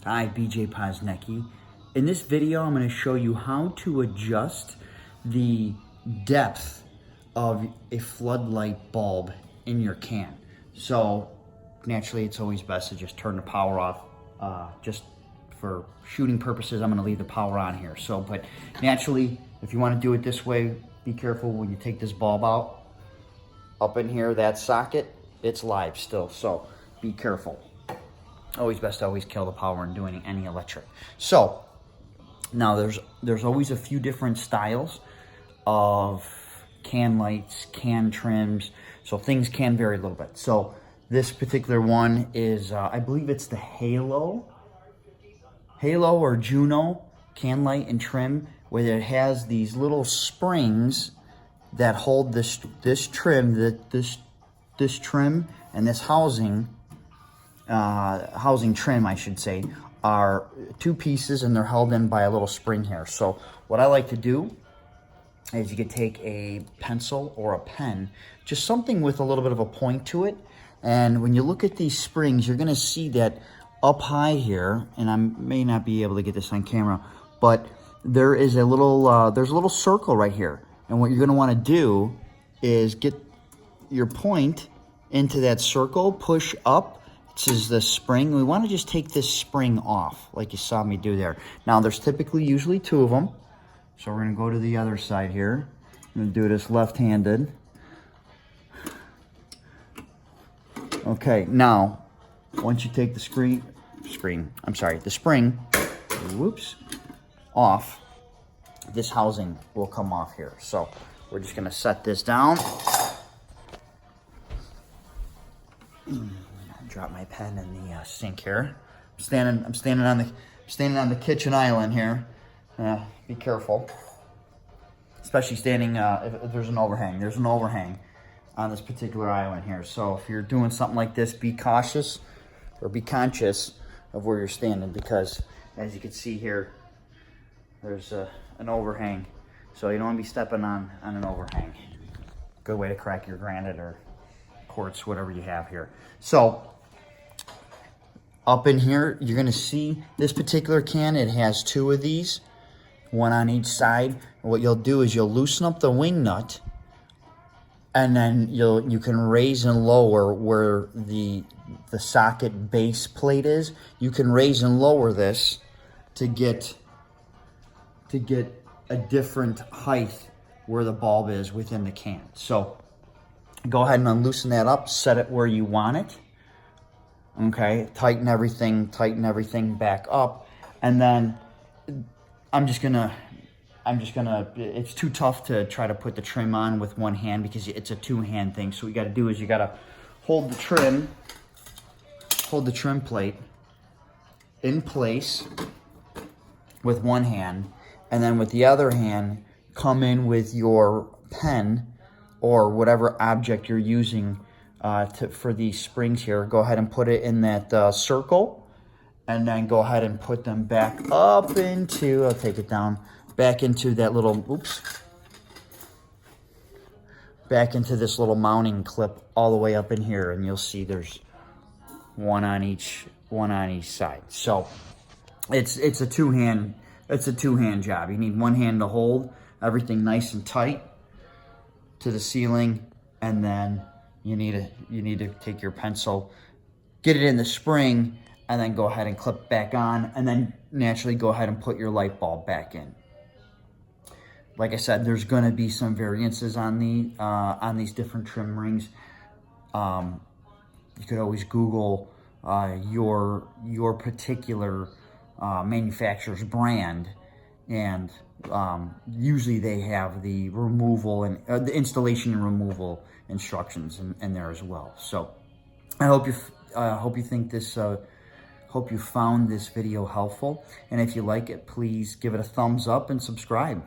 Hi, BJ Posnecki. In this video, I'm going to show you how to adjust the depth of a floodlight bulb in your can. So naturally, it's always best to just turn the power off. Just for shooting purposes, I'm going to leave the power on here. So, but naturally, if you want to do it this way, be careful when you take this bulb out. Up in here, that socket, it's live still, so be careful. Always best to always kill the power and do any electric. So now there's always a few different styles of can lights, can trims, so things can vary a little bit. So this particular one is, I believe it's the Halo or Juno can light and trim, where it has these little springs that hold this trim, this trim and this housing trim, I should say, are two pieces, and they're held in by a little spring here. So what I like to do is you could take a pencil or a pen, just something with a little bit of a point to it, and when you look at these springs, you're gonna see that up high here, and I may not be able to get this on camera, but there is a little, there's a little circle right here. And what you're gonna wanna do is get your point into that circle, push up. This is the spring. We want to just take this spring off, like you saw me do there. Now, there's usually two of them. So we're going to go to the other side here. I'm going to do this left-handed. Okay, now, once you take the spring whoops, off, this housing will come off here. So we're just going to set this down. Drop my pen in the sink here. I'm standing on the kitchen island here. Be careful, especially standing if there's an overhang. There's an overhang on this particular island here. So if you're doing something like this, be cautious or be conscious of where you're standing, because as you can see here, there's an overhang. So you don't want to be stepping on an overhang. Good way to crack your granite or quartz, whatever you have here. So up in here, you're gonna see this particular can, it has two of these, one on each side. And what you'll do is you'll loosen up the wing nut, and then you can raise and lower where the socket base plate is. You can raise and lower this to get a different height where the bulb is within the can. So go ahead and unloosen that up, set it where you want it. Okay, tighten everything back up, and then I'm just gonna, it's too tough to try to put the trim on with one hand because it's a two-hand thing. So what you gotta do is you gotta hold the trim plate in place with one hand, and then with the other hand, come in with your pen or whatever object you're using for these springs here. Go ahead and put it in that circle, and then go ahead and put them back up into, I'll take it down, back into that little, back into this little mounting clip all the way up in here, and you'll see there's one on each side. So it's a two-hand job. You need one hand to hold everything nice and tight to the ceiling, and then you need to take your pencil, get it in the spring, and then go ahead and clip back on, and then naturally go ahead and put your light bulb back in. Like I said, there's going to be some variances on these different trim rings. You could always Google your particular manufacturer's brand, and usually they have the removal and the installation and removal instructions in there as well. So I hope you found this video helpful, and if you like it, please give it a thumbs up and subscribe.